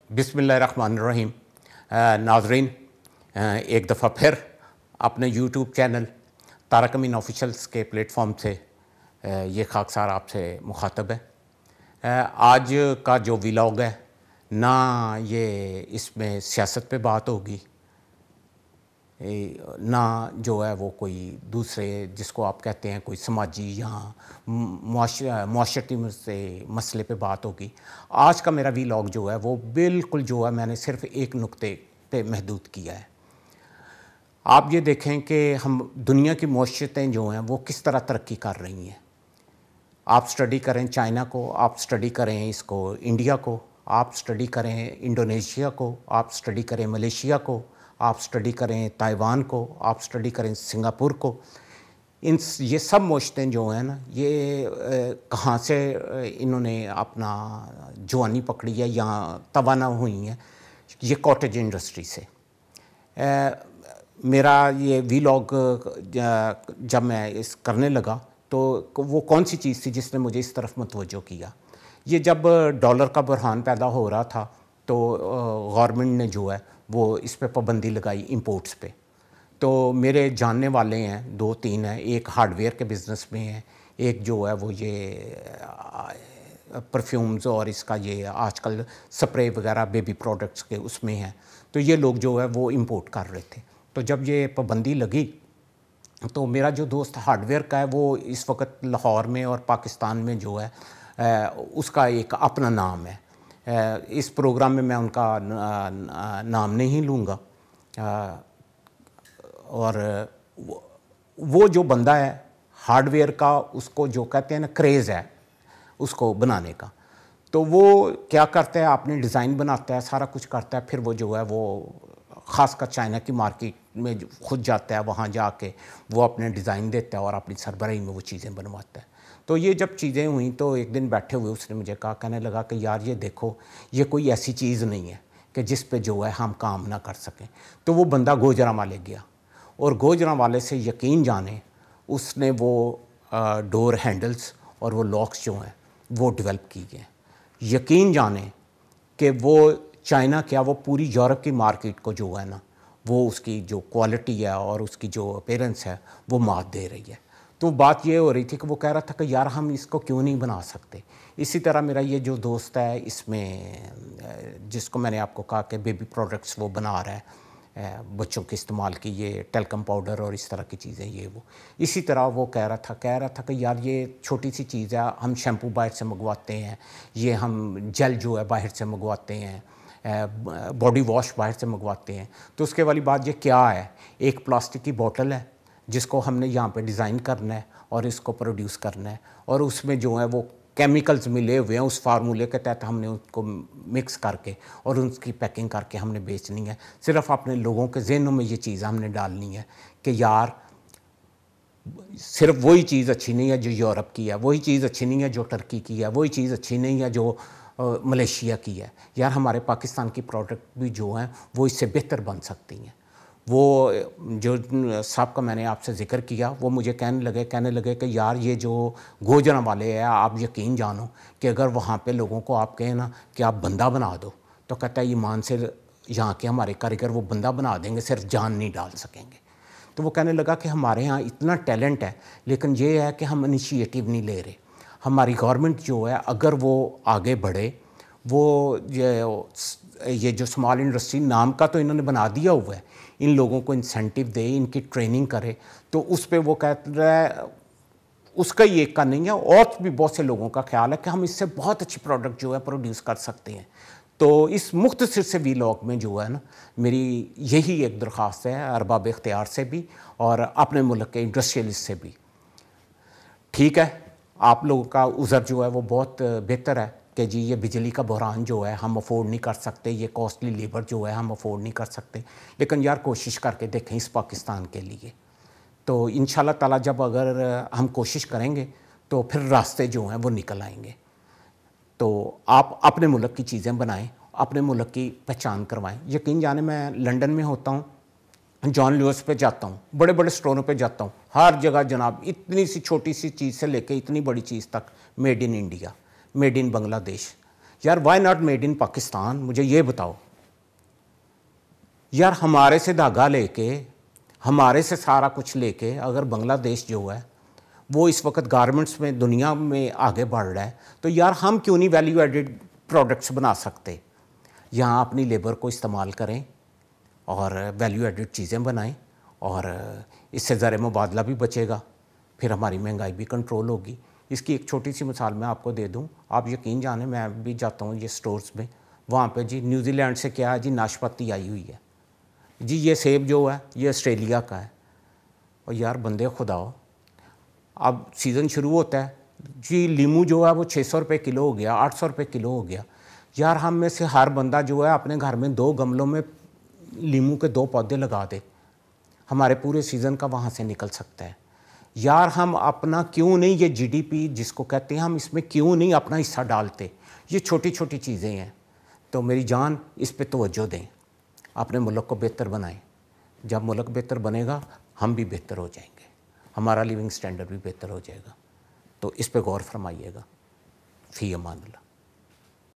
बिस्मिल्लाहिर्रहमानिर्रहीम। नाज़रीन, एक दफ़ा फिर अपने यूट्यूब चैनल तारक अमीन ऑफिशियल्स के प्लेटफॉर्म से ये खाकसार आपसे मुखातब है। आज का जो व्लॉग है ना, ये इसमें सियासत पे बात होगी, ना जो है वो कोई दूसरे जिसको आप कहते हैं कोई समाजी या मुआशरती से मसले पे बात होगी। आज का मेरा व्लॉग जो है वो बिल्कुल जो है मैंने सिर्फ एक नुक्ते पे महदूद किया है। आप ये देखें कि हम दुनिया की मुआशरतें जो हैं वो किस तरह तरक्की कर रही हैं। आप स्टडी करें चाइना को, आप स्टडी करें इसको इंडिया को, आप स्टडी करें इंडोनेशिया को, आप स्टडी करें मलेशिया को, आप स्टडी करें ताइवान को, आप स्टडी करें सिंगापुर को। ये सब मुआशरतें जो हैं ना, ये कहाँ से इन्होंने अपना जवानी पकड़ी है या तवाना हुई हैं, ये कॉटेज इंडस्ट्री से। मेरा ये व्लॉग जब मैं इस करने लगा तो वो कौन सी चीज़ थी जिसने मुझे इस तरफ मुतवज्जो किया। ये जब डॉलर का बुरहान पैदा हो रहा था तो गवर्नमेंट ने जो है वो इस पे पाबंदी लगाई इंपोर्ट्स पे। तो मेरे जानने वाले हैं, 2-3 हैं, एक हार्डवेयर के बिज़नेस में है, एक जो है वो ये परफ्यूम्स और इसका ये आजकल स्प्रे वगैरह बेबी प्रोडक्ट्स के उसमें है। तो ये लोग जो है वो इंपोर्ट कर रहे थे। तो जब ये पाबंदी लगी तो मेरा जो दोस्त हार्डवेयर का है वो इस वक्त लाहौर में और पाकिस्तान में जो है उसका एक अपना नाम है। इस प्रोग्राम में मैं उनका नाम नहीं लूँगा। और वो जो बंदा है हार्डवेयर का, उसको जो कहते हैं ना क्रेज़ है उसको बनाने का, तो वो क्या करता है, अपनी डिज़ाइन बनाता है, सारा कुछ करता है, फिर वो जो है वो ख़ासकर चाइना की मार्केट में खुद जाता है, वहाँ जाके वो अपने डिज़ाइन देता है और अपनी सरबराही में वो चीज़ें बनवाता है। तो ये जब चीज़ें हुई तो एक दिन बैठे हुए उसने मुझे कहा, कहने लगा कि यार ये देखो, ये कोई ऐसी चीज़ नहीं है कि जिस पे जो है हम काम ना कर सकें। तो वो बंदा गुजरांवाले गया और गुजरांवाले से यकीन जाने उसने वो डोर हैंडल्स और वो लॉक्स जो हैं वो डेवलप की गए। यकीन जाने कि वो चाइना क्या, वो पूरी यूरोप की मार्केट को जो है ना वो उसकी जो क्वालिटी है और उसकी जो अपीयरेंस है वो मात दे रही है। तो बात ये हो रही थी कि वो कह रहा था कि यार हम इसको क्यों नहीं बना सकते। इसी तरह मेरा ये जो दोस्त है इसमें जिसको मैंने आपको कहा कि बेबी प्रोडक्ट्स वो बना रहा है, बच्चों के इस्तेमाल की ये टेल्कम पाउडर और इस तरह की चीज़ें, ये वो इसी तरह वो कह रहा था कि यार ये छोटी सी चीज़ है, हम शैम्पू बाहर से मंगवाते हैं, ये हम जेल जो है बाहर से मंगवाते हैं, बॉडी वॉश बाहर से मंगवाते हैं। तो उसके वाली बात ये क्या है, एक प्लास्टिक की बोतल है जिसको हमने यहाँ पे डिज़ाइन करना है और इसको प्रोड्यूस करना है, और उसमें जो है वो केमिकल्स मिले हुए हैं, उस फार्मूले के तहत हमने उसको मिक्स करके और उसकी पैकिंग करके हमने बेचनी है। सिर्फ अपने लोगों के जहनों में ये चीज़ हमने डालनी है कि यार सिर्फ वही चीज़ अच्छी नहीं है जो यूरोप की है, वही चीज़ अच्छी नहीं है जो टर्की की है, वही चीज़ अच्छी नहीं है जो मलेशिया की है। यार हमारे पाकिस्तान की प्रोडक्ट भी जो हैं वो इससे बेहतर बन सकती हैं। वो जो साहब का मैंने आपसे ज़िक्र किया वो मुझे कहने लगे कि यार ये जो गुजरांवाले हैं, आप यकीन जानो कि अगर वहाँ पे लोगों को आप कहें ना कि आप बंदा बना दो, तो कहता है ईमान से यहाँ के हमारे कारीगर वो बंदा बना देंगे, सिर्फ जान नहीं डाल सकेंगे। तो वो कहने लगा कि हमारे यहाँ इतना टैलेंट है लेकिन ये है कि हम इनिशिएटिव नहीं ले रहे। हमारी गवर्नमेंट जो है अगर वो आगे बढ़े, वो ये जो स्मॉल इंडस्ट्री नाम का तो इन्होंने बना दिया हुआ है, इन लोगों को इंसेंटिव दे, इनकी ट्रेनिंग करे, तो उस पे वो कह रहा है उसका ही एक का नहीं है, और भी बहुत से लोगों का ख्याल है कि हम इससे बहुत अच्छी प्रोडक्ट जो है प्रोड्यूस कर सकते हैं। तो इस मुख्तसर से व्लॉग में जो है ना मेरी यही एक दरख्वास्त है अरबाब इख्तियार से भी और अपने मुल्क के इंडस्ट्रियलिस्ट से भी। ठीक है, आप लोगों का उज़र जो है वो बहुत बेहतर है कि जी ये बिजली का बहरान जो है हम अफोर्ड नहीं कर सकते, ये कॉस्टली लेबर जो है हम अफोर्ड नहीं कर सकते, लेकिन यार कोशिश करके देखें इस पाकिस्तान के लिए। तो इंशाल्लाह ताला जब अगर हम कोशिश करेंगे तो फिर रास्ते जो हैं वो निकल आएंगे। तो आप अपने मुल्क की चीज़ें बनाएं, अपने मुल्क की पहचान करवाएं। यकीन जाने मैं लंदन में होता हूँ, जॉन लुइस पे जाता हूँ, बड़े बड़े स्टोरों पे जाता हूँ, हर जगह जनाब इतनी सी छोटी सी चीज़ से लेके इतनी बड़ी चीज़ तक made in India, made in Bangladesh, یار why not made in Pakistan? مجھے یہ بتاؤ یار، ہمارے سے دھاگا لے کے، ہمارے سے سارا کچھ لے کے اگر بنگلہ دیش جو ہے وہ اس وقت گارمنٹس میں دنیا میں آگے بڑھ رہا ہے، تو یار ہم کیوں نہیں ویلیو ایڈڈ پروڈکٹس بنا سکتے؟ یہاں اپنی لیبر کو استعمال کریں اور ویلیو ایڈڈ چیزیں بنائیں، اور اس سے زر مبادلہ بھی بچے گا، پھر ہماری مہنگائی بھی کنٹرول ہوگی۔ اس کی ایک چھوٹی سی مثال میں آپ کو دے دوں، آپ یقین جانیں میں بھی جاتا ہوں یہ سٹورز میں، وہاں پہ جی نیوزی لینڈ سے کیا ہے جی ناشپاتی آئی ہوئی ہے، جی یہ سیب جو ہے یہ آسٹریلیا کا ہے، اور یار بندے خداؤ، اب سیزن شروع ہوتا ہے جی لیمو جو ہے وہ 600 روپے کلو ہو گیا، 800 روپے کلو ہو گیا۔ یار ہم میں سے ہر بندہ جو ہے اپنے گھر میں 2 گملوں میں لیمو کے 2 پودے لگا دے، ہمارے پورے سیزن کا وہاں سے نکل سکتا ہے۔ یار ہم اپنا کیوں نہیں یہ جی ڈی پی جس کو کہتے ہیں، ہم اس میں کیوں نہیں اپنا حصہ ڈالتے؟ یہ چھوٹی چھوٹی چیزیں ہیں، تو میری جان اس پہ توجہ دیں، اپنے ملک کو بہتر بنائیں۔ جب ملک بہتر بنے گا ہم بھی بہتر ہو جائیں گے، ہمارا لیونگ سٹینڈرڈ بھی بہتر ہو جائے گا، تو اس پہ غور فرمائیے گا۔ فی امان اللہ۔